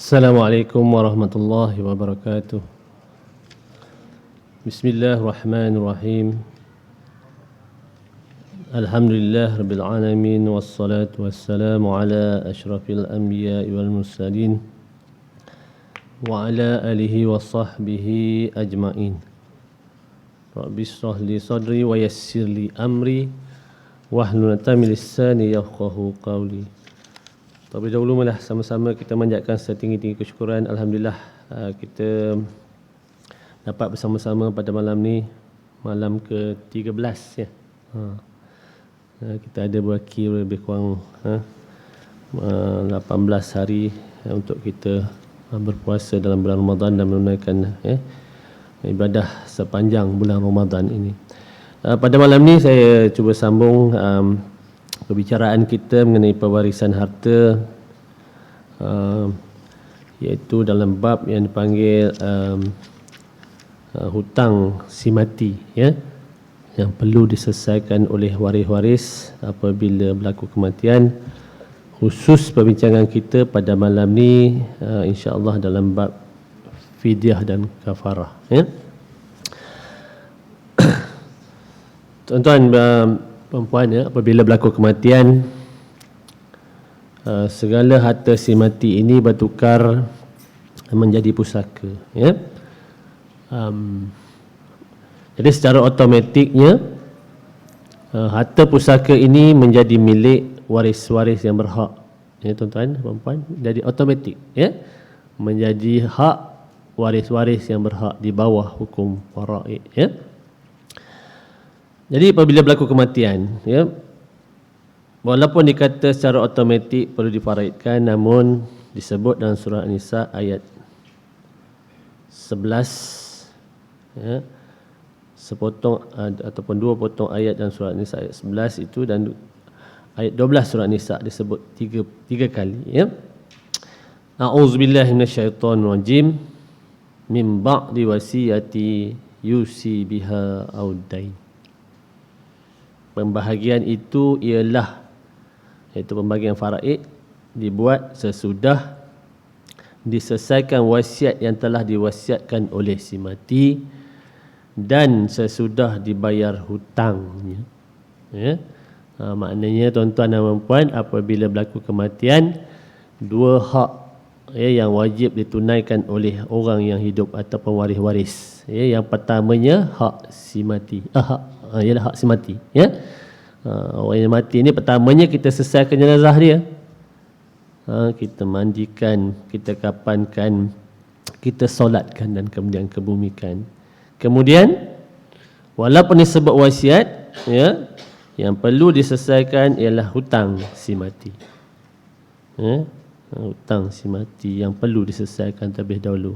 Assalamualaikum warahmatullahi wabarakatuh. Bismillahirrahmanirrahim. Alhamdulillah rabbil alamin wassalatu wassalamu ala asyrafil anbiya'i wal mursalin wa ala alihi wa sahbihi ajma'in. Rabbi shrah li sadri wa yassir li amri wahlul 'uqdatam min lisani yafqahu qawli. Terlebih dahulu malah sama-sama kita manjatkan setinggi-tinggi kesyukuran. Alhamdulillah kita dapat bersama-sama pada malam ni, malam ke-13 ya. Kita ada berkira lebih kurang 18 hari untuk kita berpuasa dalam bulan Ramadan dan menunaikan ibadah sepanjang bulan Ramadan ini. Pada malam ni saya cuba sambung perbicaraan kita mengenai pewarisan harta, iaitu dalam bab yang dipanggil hutang simati ya, yang perlu diselesaikan oleh waris-waris apabila berlaku kematian. Khusus perbincangan kita pada malam ni insya-Allah dalam bab fidyah dan kafarah ya. Tuan-tuan perempuan ya, apabila berlaku kematian, segala harta si mati ini bertukar menjadi pusaka ya. Jadi secara automatiknya harta pusaka ini menjadi milik waris-waris yang berhak ya, tuan-tuan perempuan, jadi automatik ya, menjadi hak waris-waris yang berhak di bawah hukum faraid ya. Jadi apabila berlaku kematian ya, walaupun dikata secara automatik perlu difaraidkan, namun disebut dalam surah An-Nisa ayat 11 ya, sepotong ataupun dua potong ayat dalam surah An-Nisa ayat 11 itu, dan ayat 12 surah An-Nisa disebut tiga kali ya. A'udzubillahi minasyaitonirrajim, min ba'di wasiyati yusi biha audain. Pembahagian itu ialah, iaitu pembahagian faraid, dibuat sesudah diselesaikan wasiat yang telah diwasiatkan oleh si mati dan sesudah dibayar hutangnya ya. Maknanya tuan-tuan dan puan, apabila berlaku kematian, dua hak ya, yang wajib ditunaikan oleh orang yang hidup ataupun waris-waris ya. Yang pertamanya hak si mati, ialah hak si mati ya. Orang yang mati ini pertamanya kita selesaikan jenazah dia, kita mandikan, kita kapankan, kita solatkan dan kemudian kebumikan. Kemudian walaupun disebut wasiat ya, yang perlu diselesaikan ialah hutang si mati ya. Hutang si mati yang perlu diselesaikan terlebih dahulu.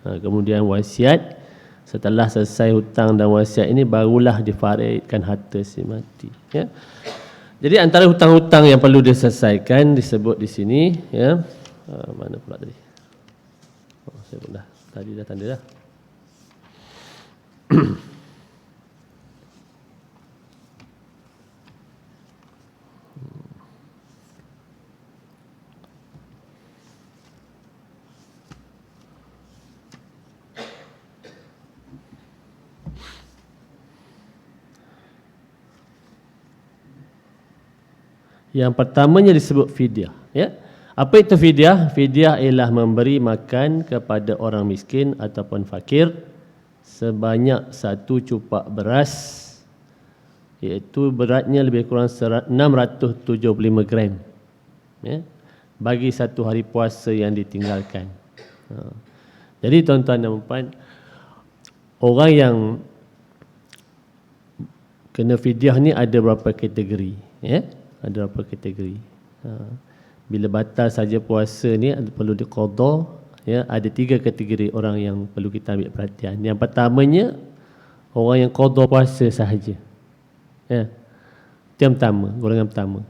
Kemudian wasiat. Setelah selesai hutang dan wasiat ini, barulah difaraidkan harta si mati ya. Jadi antara hutang-hutang yang perlu diselesaikan disebut di sini ya. Mana pula tadi? Saya pun tadi dah tanda dah. Yang pertamanya disebut fidyah ya. Apa itu fidyah? Fidyah ialah memberi makan kepada orang miskin ataupun fakir sebanyak 1 cupak beras, iaitu beratnya lebih kurang 675 gram ya, bagi satu hari puasa yang ditinggalkan. Jadi tuan-tuan dan puan, orang yang kena fidyah ni ada berapa kategori ya? Ada berapa kategori. Bila batal saja puasa ni perlu diqadha ya. Ada 3 kategori orang yang perlu kita ambil perhatian. Yang pertamanya orang yang qadha puasa sahaja ya. Itu yang pertama, golongan pertama.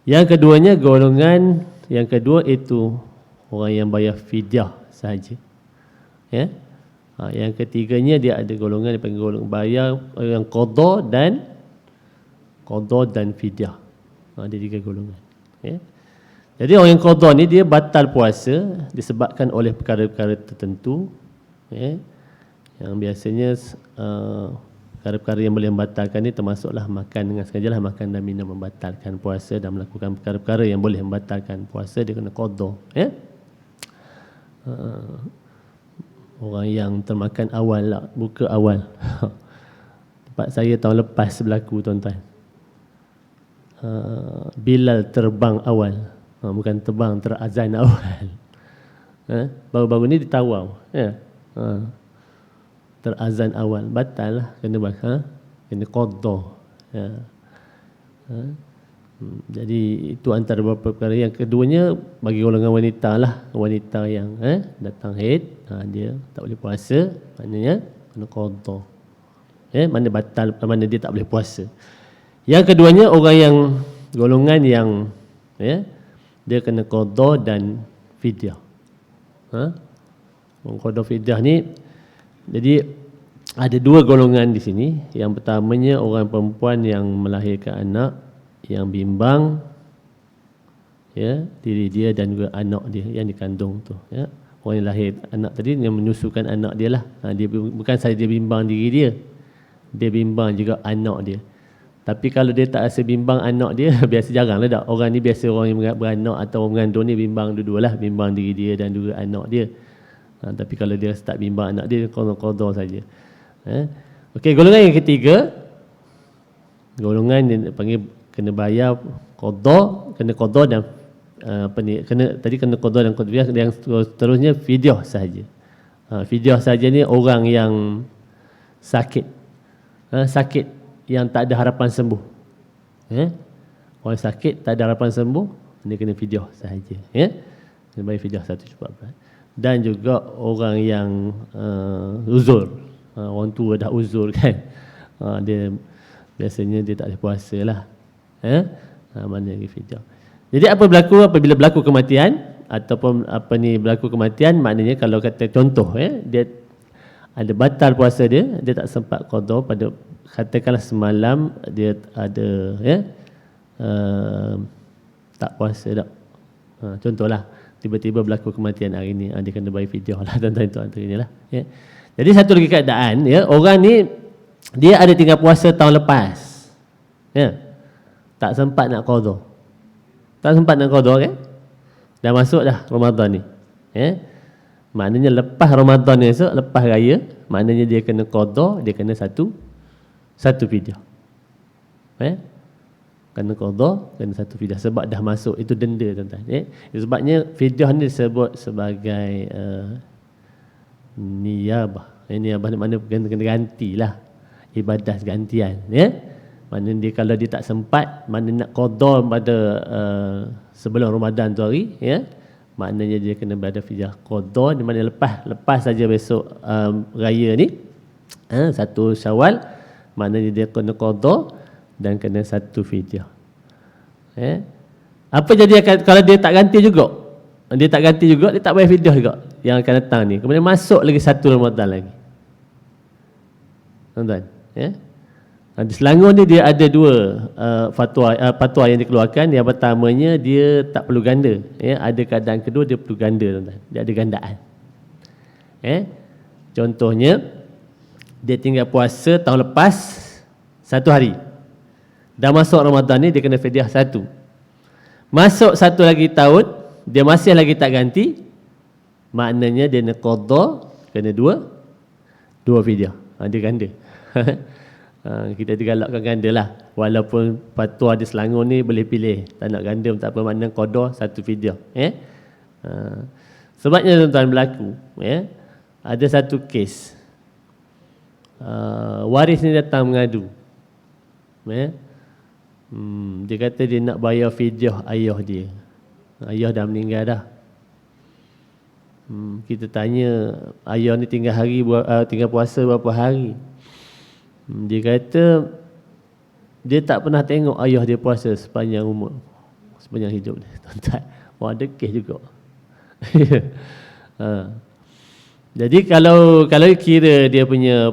Yang keduanya, golongan yang kedua itu orang yang bayar fidyah sahaja ya. Yang ketiganya dia ada golongan yang panggil golongan bayar yang qadha dan fidyah. Ada 3 golongan ya. Jadi orang yang qadha ni dia batal puasa disebabkan oleh perkara-perkara tertentu, yang biasanya perkara-perkara yang boleh membatalkan ni termasuklah makan dengan sengajalah, makan dan minum membatalkan puasa, dan melakukan perkara-perkara yang boleh membatalkan puasa, dia kena qadha. Orang yang termakan awal lah, buka awal. Tempat saya tahun lepas berlaku, tuan-tuan. Bilal terbang awal, bukan terbang, terazan awal. Baru-baru ni ditawar, terazan awal, batal lah, kena qadha. Jadi itu antara beberapa perkara. Yang keduanya bagi golongan wanita lah, wanita yang datang haid, dia tak boleh puasa, maknanya kena qadha. Mana batal, mana dia tak boleh puasa. Yang keduanya orang yang golongan yang dia kena qadha dan fidyah. Qadha fidyah ni, jadi ada dua golongan di sini. Yang pertamanya orang perempuan yang melahirkan anak yang bimbang, diri dia dan juga anak dia yang dikandung tu. Orang yang lahir anak tadi yang menyusukan anak dia lah. Dia bukan sahaja dia bimbang diri dia, dia bimbang juga anak dia. Tapi kalau dia tak rasa bimbang anak dia, biasa jarang lah tak. Orang ni biasa orang yang beranak atau orang mengandung ni bimbang dua-dualah, bimbang diri dia dan juga anak dia. Tapi kalau dia tak bimbang anak dia, qadha saja. Okey, golongan yang ketiga, golongan yang panggil kena bayar qadha, kena qadha dan kena qadha dan fidyah, yang seterusnya fidyah saja. Fidyah saja ni orang yang sakit, sakit yang tak ada harapan sembuh. Orang sakit tak ada harapan sembuh, dia kena fidyah sahaja. Kena bayar fidyah 1/4. Dan juga orang yang uzur, orang tua dah uzur kan, dia biasanya dia tak boleh puasa lah. Mana lagi fidyah. Jadi apa berlaku apabila berlaku kematian ataupun berlaku kematian, maknanya kalau kata contoh, dia ada batal puasa dia tak sempat qadha pada, katakanlah semalam dia ada tak puasa tak. Contohlah tiba-tiba berlaku kematian hari ni, dia kena bayar fidyah lah, tuan-tuan, itu antaranya lah. Jadi satu lagi keadaan, orang ni dia ada tinggal puasa tahun lepas, tak sempat nak qadha, kan? Dah masuk dah Ramadan ni, maknanya lepas Ramadan ni esok, lepas raya, maknanya dia kena qadha, dia kena satu fidyah. Kena qadha, kena satu fidyah sebab dah masuk, itu denda, tuan-tuan. Sebabnya fidyah ni disebut sebagai niyabah. Niyabah ni mana kena gantilah, ibadah gantian. Maknanya dia kalau dia tak sempat, mana nak qadha pada sebelum Ramadan tu hari, maknanya dia kena berada fidyah qadha, di mana lepas saja besok raya ni, 1 Syawal, maknanya dia kena qadha dan kena satu fidyah. Apa jadi kalau dia tak ganti juga? Dia tak ganti juga, dia tak bayar fidyah juga yang akan datang ni. Kemudian masuk lagi 1 Ramadan lagi. Tuan-tuan, di Selangor ni dia ada 2 fatwa yang dikeluarkan. Yang pertamanya dia tak perlu ganda, ada keadaan kedua dia perlu ganda, tuan-tuan. Dia ada gandaan. Contohnya dia tinggal puasa tahun lepas 1 hari, dah masuk Ramadan ni dia kena fidyah 1. Masuk 1 lagi tahun, dia masih lagi tak ganti, maknanya dia nak qadha, kena 2 fidyah. Dia ganda. Kita digalakkan ganda lah, walaupun fatwa di Selangor ni boleh pilih, tak nak ganda tak apa, makna qadha 1 fidyah. Sebabnya tuan-tuan berlaku, ada satu kes, waris ni datang mengadu, dia kata dia nak bayar fidyah ayah dia. Ayah dah meninggal dah. Kita tanya, ayah ni tinggal puasa berapa hari? Dia kata dia tak pernah tengok ayah dia puasa sepanjang umur, sepanjang hidup dia. Tuan-tuan, ada kes juga. Jadi kalau kira dia punya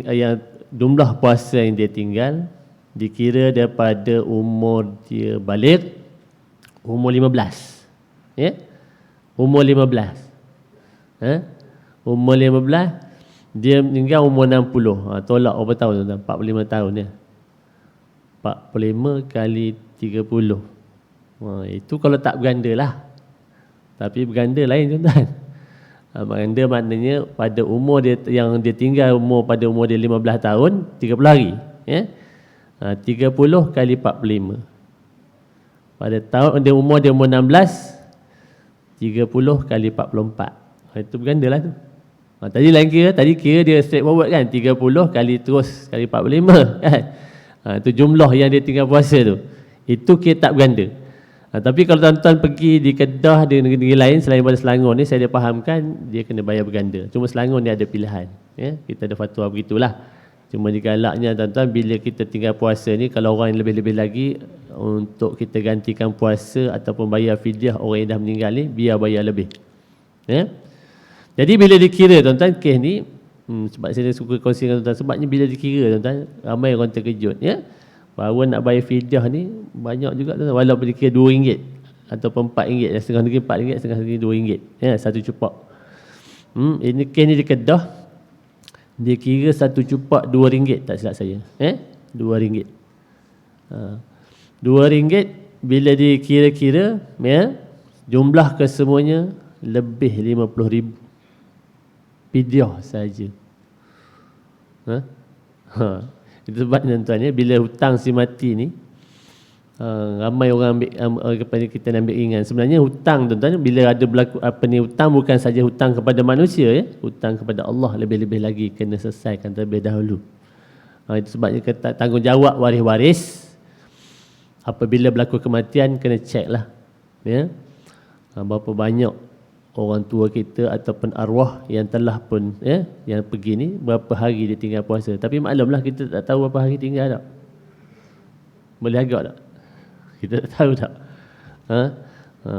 yang jumlah puasa yang dia tinggal, dikira daripada umur dia balik, umur 15. Ya. Umur 15. Umur 15 dia meninggal umur 60. Tolak berapa tahun tuan? 45 tahun ya. 45 kali 30. Itu kalau tak berganda lah. Tapi berganda lain tuan-tuan. Berganda maknanya pada umur dia yang dia tinggal pada umur dia 15 tahun 30 hari ya. 30 kali 45. Pada tahun dia umur 16, 30 kali 44. Itu berganda lah tu. Tadi lain kira, tadi kira dia straight forward kan, 30 kali terus kali 45 kan. Itu jumlah yang dia tinggal puasa tu. Itu kira tak berganda. Tapi kalau tuan-tuan pergi di Kedah, di negeri lain selain pada Selangor ni, saya fahamkan dia kena bayar berganda. Cuma Selangor ni ada pilihan ya. Kita ada fatwa begitulah. Cuma digalaknya tuan-tuan, bila kita tinggal puasa ni, kalau orang yang lebih-lebih lagi untuk kita gantikan puasa ataupun bayar fidyah orang yang dah meninggal ni, biar bayar lebih ya. Jadi bila dikira tuan-tuan, kes ni sebab saya suka kongsi dengan tuan-tuan, sebabnya bila dikira tuan-tuan, ramai orang terkejut ya. Bahawa nak bayar fidyah ni banyak juga tuan-tuan, walaupun dikira RM2 ataupun RM4, setengah negeri RM4, setengah negeri RM2 ya, satu cupak. Ini kes ni di Kedah, dia kira satu cupak RM2 tak silap saya RM2. RM2 bila dikira-kira ya, jumlah kesemuanya lebih 50,000 fidyah saja. Itu sebabnya tuan-tuan ya, bila hutang si mati ni ramai orang ambil kita ambil ringan. Sebenarnya hutang tuan-tuan, bila ada berlaku hutang bukan saja hutang kepada manusia ya, hutang kepada Allah lebih-lebih lagi kena selesaikan terlebih dahulu. Itu sebabnya tanggungjawab waris-waris apabila berlaku kematian kena cek lah ya. Berapa banyak orang tua kita ataupun arwah yang telah pun ya, yang pergi ni, berapa hari dia tinggal puasa. Tapi maklumlah kita tak tahu berapa hari tinggal tak. Boleh agak tak? Kita tak tahu tak?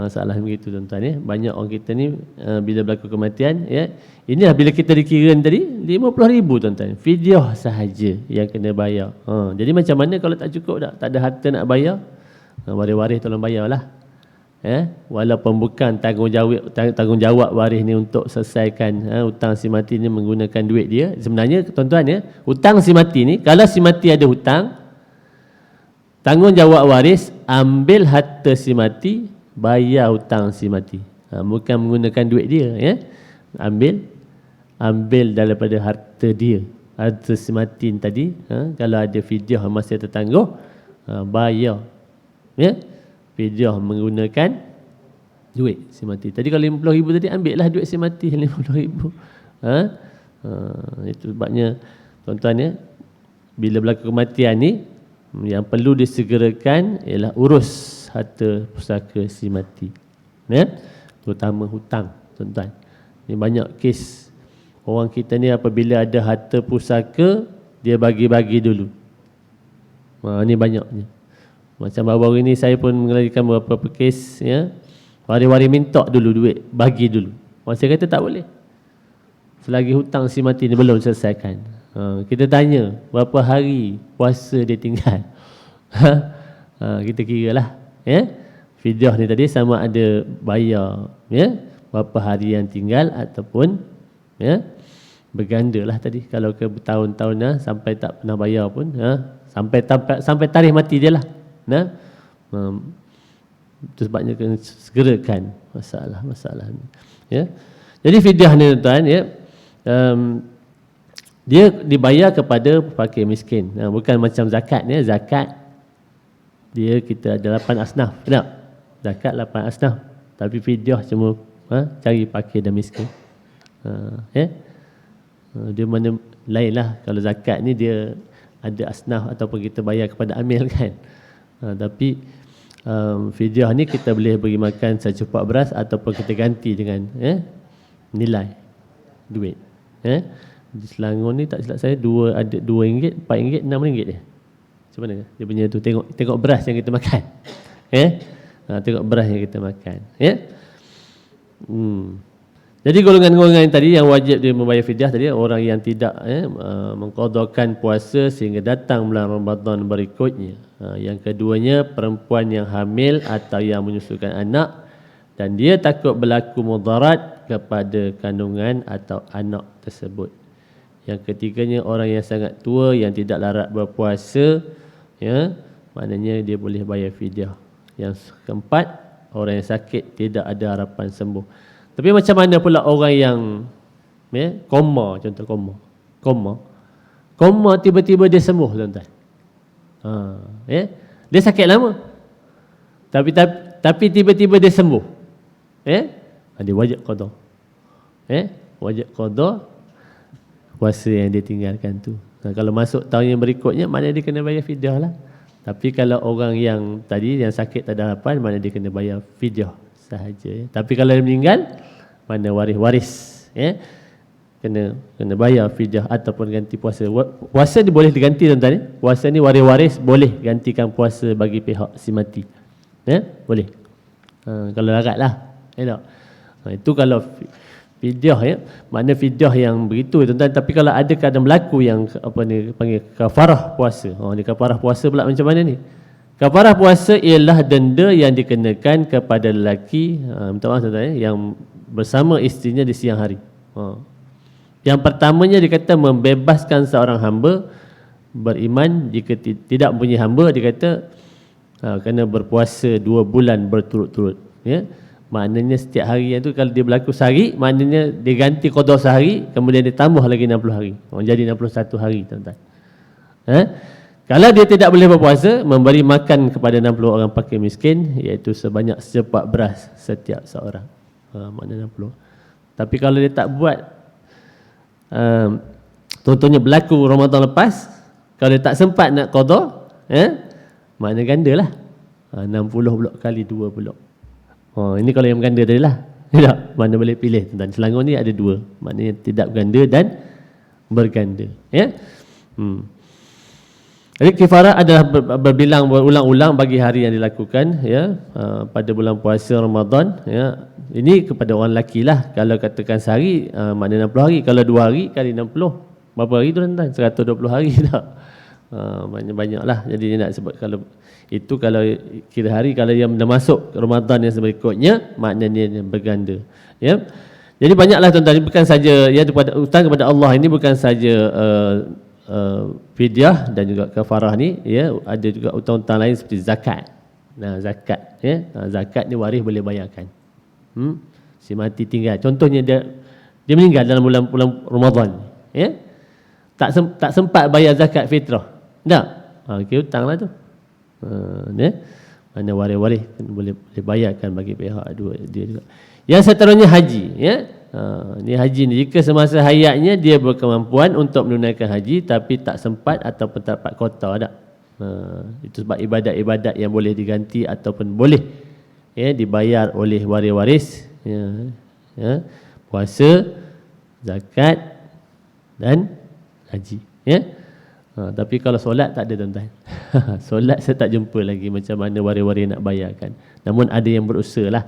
Salah begitu tuan-tuan ya. Banyak orang kita ni bila berlaku kematian ya, inilah bila kita dikira tadi 50,000 tuan-tuan. Fidyah sahaja yang kena bayar. Jadi macam mana kalau tak cukup tak ada harta nak bayar? Waris-waris tolong bayarlah. Walaupun bukan tanggungjawab waris ni untuk selesaikan hutang si mati ni menggunakan duit dia. Sebenarnya tuan-tuan ya, hutang si mati ni, kalau si mati ada hutang, tanggungjawab waris ambil harta si mati, bayar hutang si mati. Bukan menggunakan duit dia ya. Ambil daripada harta dia, harta si mati tadi. Kalau ada fidyah masih tertangguh, bayar ya. Fidyah menggunakan duit si mati. Tadi kalau 50,000 tadi, ambil lah duit si mati 50,000. Itu sebabnya tuan-tuan ya, bila berlaku kematian ni, yang perlu disegerakan ialah urus harta pusaka si mati ya, terutama hutang tuan-tuan. Ini banyak kes orang kita ni, apabila ada harta pusaka dia bagi-bagi dulu. Ini banyaknya. Macam baru-baru ini saya pun mengelarikan beberapa kes ya, waris-waris minta dulu duit, bagi dulu. Saya kata tak boleh selagi hutang si mati ni belum selesaikan. Kita tanya berapa hari puasa dia tinggal. Kita kira lah ya. Fidyah ni tadi sama ada bayar ya, berapa hari yang tinggal ataupun ya, berganda lah tadi. Kalau ke bertahun-tahun sampai tak pernah bayar pun sampai tarikh mati dia lah. Itu sebabnya kena segerakan masalah ni ya. Jadi fidyah ni tuan ya, dia dibayar kepada fakir miskin. Bukan macam zakat ya. Zakat dia kita ada 8 asnaf, benar? Zakat 8 asnaf. Tapi fidyah cuma cari fakir dan miskin. Ya. Dia mana lain lah. Kalau zakat ni dia ada asnaf ataupun kita bayar kepada amil kan. Tapi fidyah ni kita boleh beri makan secupak beras ataupun kita ganti dengan nilai duit. Di Selangor ni tak silap saya ada RM2, RM4, RM6 dia. Macam mana dia punya tu, tengok beras yang kita makan. Tengok beras yang kita makan ya. Jadi golongan-golongan tadi yang wajib dia membayar fidyah tadi, orang yang tidak mengqadhakan puasa sehingga datang bulan Ramadan berikutnya. Yang keduanya perempuan yang hamil atau yang menyusukan anak, dan dia takut berlaku mudarat kepada kandungan atau anak tersebut. Yang ketiganya, orang yang sangat tua yang tidak larat berpuasa, ya, maknanya dia boleh bayar fidyah. Yang keempat, orang yang sakit tidak ada harapan sembuh. Tapi macam mana pula orang yang koma, contoh koma tiba-tiba dia sembuh, tuan-tuan. Dia sakit lama, tapi tiba-tiba dia sembuh, dia wajib qada, wajib qada puasa yang dia tinggalkan tu. Kalau masuk tahun yang berikutnya, maknanya dia kena bayar fidyah lah. Tapi kalau orang yang tadi yang sakit tak ada harapan, mana dia kena bayar fidyah sahaja. Tapi kalau dia meninggal, mana waris-waris, kena bayar fidyah ataupun ganti puasa. Puasa ni boleh diganti, tuan-tuan. Puasa ni waris-waris boleh gantikan puasa bagi pihak si mati. Boleh. Kalau larat lah. Itu kalau fidyah, makna fidyah yang begitu, tuan-tuan. Tapi kalau ada keadaan berlaku yang panggil kafarah puasa. Ni kafarah puasa pula macam mana ni? Kafarah puasa ialah denda yang dikenakan kepada lelaki, minta maaf tuan-tuan, yang bersama isterinya di siang hari. Yang pertamanya dia kata membebaskan seorang hamba beriman. Jika tidak mempunyai hamba, dia kata kena berpuasa 2 bulan berturut-turut. Maknanya setiap hari itu kalau dia berlaku sehari, maknanya dia ganti qada sehari, kemudian dia tambah lagi 60 hari. Jadi 61 hari, tuan-tuan. Kalau dia tidak boleh berpuasa, memberi makan kepada 60 orang fakir miskin, iaitu sebanyak sepak beras setiap seorang. Maknanya 60. Tapi kalau dia tak buat, contohnya berlaku Ramadan lepas, kalau dia tak sempat nak qada, maknanya gandalah. 60 pula kali 2 pula. Ini kalau yang berganda tadi lah. Tak, mana boleh pilih, tuan-tuan. Selangor ni ada 2. Maknanya tidak berganda dan berganda. Jadi kifarah adalah berbilang berulang-ulang bagi hari yang dilakukan, pada bulan puasa Ramadan. Ini kepada orang lelaki lah. Kalau katakan sehari, maknanya 60 hari. Kalau 2 hari kali 60, berapa hari tu, tuan-tuan? 120 hari tak? Banyak-banyak lah. Jadi nak sebut kalau itu, kalau kira hari, kalau yang dah masuk Ramadan yang berikutnya, maknanya dia berganda. Jadi banyaklah, tuan-tuan. Bukan saja hutang kepada Allah ini, bukan saja fidyah dan juga kafarah ni, ada juga hutang-hutang lain seperti zakat. Zakat, zakat ni waris boleh bayarkan. Si mati tinggal, contohnya dia meninggal dalam bulan Ramadan, tak sempat bayar zakat fitrah, tak? Kira hutang lah tu. Mana waris-waris boleh bayarkan bagi pihak dia juga. Yang seterusnya haji, ni haji ni, jika semasa hayatnya dia berkemampuan untuk menunaikan haji tapi tak sempat ataupun tak dapat kota, tak? Itu sebab ibadat-ibadat yang boleh diganti ataupun boleh dibayar oleh waris-waris, puasa, zakat dan haji. Tapi kalau solat tak ada, tuan-tuan. Solat saya tak jumpa lagi macam mana waris-waris nak bayarkan. Namun ada yang berusaha lah,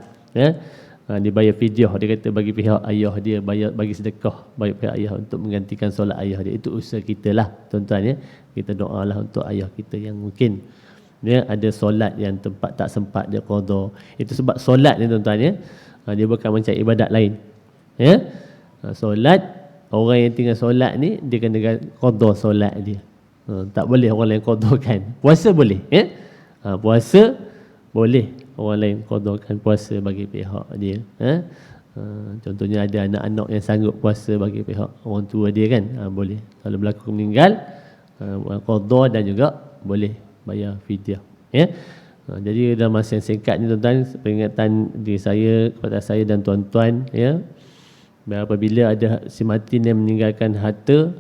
dia bayar fidyah. Dia kata bagi pihak ayah dia, bayar, bagi sedekah bagi pihak ayah untuk menggantikan solat ayah dia. Itu usaha kita lah, tuan-tuan. Kita doalah untuk ayah kita yang mungkin ada solat yang tempat tak sempat dia qada. Itu sebab solat ni, tuan-tuan, dia bukan macam ibadat lain. Solat, orang yang tinggal solat ni, dia kena qada solat dia. Tak boleh orang lain qadakan. Puasa boleh, puasa boleh orang lain qadakan puasa bagi pihak dia. Contohnya ada anak-anak yang sanggup puasa bagi pihak orang tua dia, kan, boleh. Kalau berlaku meninggal, qada dan juga boleh bayar fidyah. Jadi dalam masa yang singkat ni, tuan-tuan, peringatan diri saya kepada saya dan tuan-tuan, apabila ada si mati yang meninggalkan harta,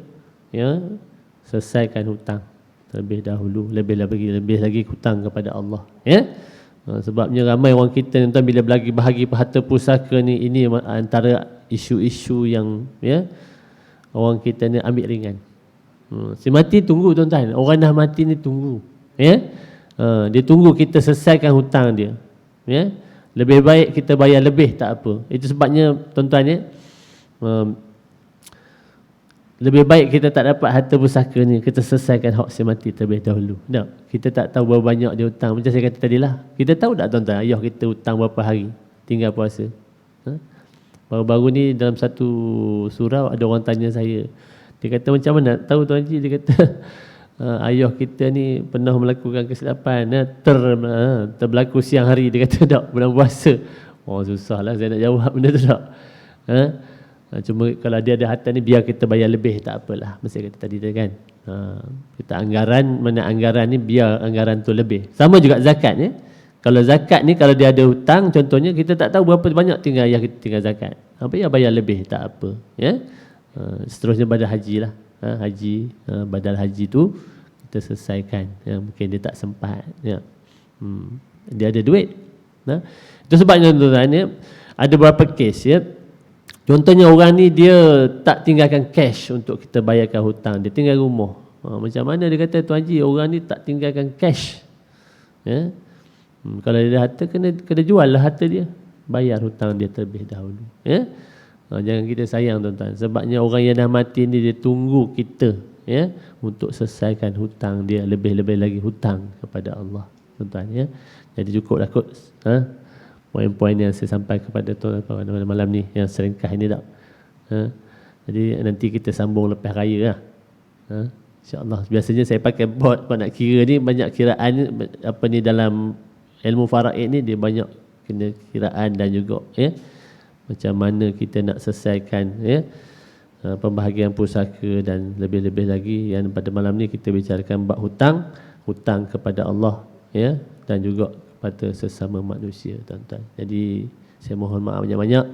selesaikan hutang terlebih dahulu, lebih lagi hutang kepada Allah. Sebabnya ramai orang kita, tuan-tuan, bila bahagi harta pusaka ni, ini antara isu-isu yang orang kita ni ambil ringan. Si mati tunggu, tuan-tuan. Orang dah mati ni tunggu, dia tunggu kita selesaikan hutang dia. Lebih baik kita bayar lebih, tak apa. Itu sebabnya, tuan-tuan, lebih baik kita tak dapat harta pusaka ni, kita selesaikan hak si mati terlebih dahulu. Tak? Kita tak tahu berapa banyak dia hutang. Macam saya kata tadi lah, kita tahu tak, tuan-tuan, ayah kita hutang berapa hari? tinggal puasa. Baru-baru ni dalam satu surau ada orang tanya saya. Dia kata macam mana tahu Tuan Haji? Dia kata ayah kita ni pernah melakukan kesilapan, terberlaku siang hari. Dia kata tak, bulan puasa. Oh susahlah saya nak jawab benda tu tak. Cuma kalau dia ada harta ni biar kita bayar lebih, tak apalah. Mesti kata tadi tu kan. Kita anggaran, mana anggaran ni biar anggaran tu lebih. Sama juga zakat ya. Kalau zakat ni kalau dia ada hutang contohnya, kita tak tahu berapa banyak tinggal yang kita tinggal zakat. Ya bayar lebih, tak apa ya. Seterusnya badal haji lah. Haji, badal haji tu kita selesaikan ya. Mungkin dia tak sempat ya. Dia ada duit. Itu sebabnya tuan-tuan ya, ada beberapa kes ya. Contohnya orang ni dia tak tinggalkan cash untuk kita bayarkan hutang, dia tinggal rumah. Macam mana dia kata Tuan Haji, orang ni tak tinggalkan cash ya. Kalau dia ada harta, kena jual lah harta dia, bayar hutang dia terlebih dahulu ya. Jangan kita sayang tuan-tuan, sebabnya orang yang dah mati ni dia tunggu kita ya untuk selesaikan hutang dia, lebih-lebih lagi hutang kepada Allah tuan-tuan ya. Jadi cukuplah kot poin-poin yang saya sampaikan kepada tuan-tuan pada malam ni yang seringkah ini tak. Jadi nanti kita sambung lepas raya lah. InsyaAllah. Biasanya saya pakai board nak kira ni, banyak kiraan apa ni dalam ilmu faraid ni, dia banyak kena kiraan dan juga ya macam mana kita nak selesaikan ya pembahagian pusaka, dan lebih-lebih lagi yang pada malam ni kita bicarakan bab hutang kepada Allah ya, dan juga kepada sesama manusia tuan-tuan. Jadi saya mohon maaf banyak-banyak,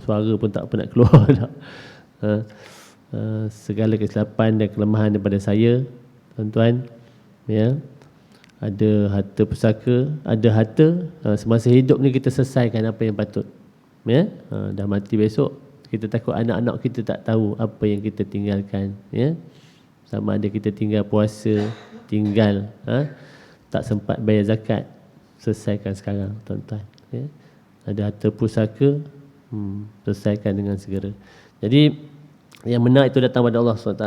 suara pun tak pernah keluar tak. Segala kesilapan dan kelemahan daripada saya tuan-tuan ya. Ada harta pusaka, ada harta, semasa hidup ni kita selesaikan apa yang patut ya. Dah mati besok kita takut anak-anak kita tak tahu apa yang kita tinggalkan ya. Sama ada kita tinggal puasa, tinggal tak sempat bayar zakat, selesaikan sekarang tuan-tuan ya. Ada harta pusaka, selesaikan dengan segera. Jadi yang benar itu datang pada Allah SWT.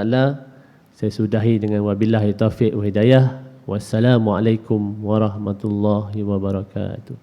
Saya sudahi dengan wabillahi taufiq wa hidayah. Wassalamualaikum warahmatullahi wabarakatuh.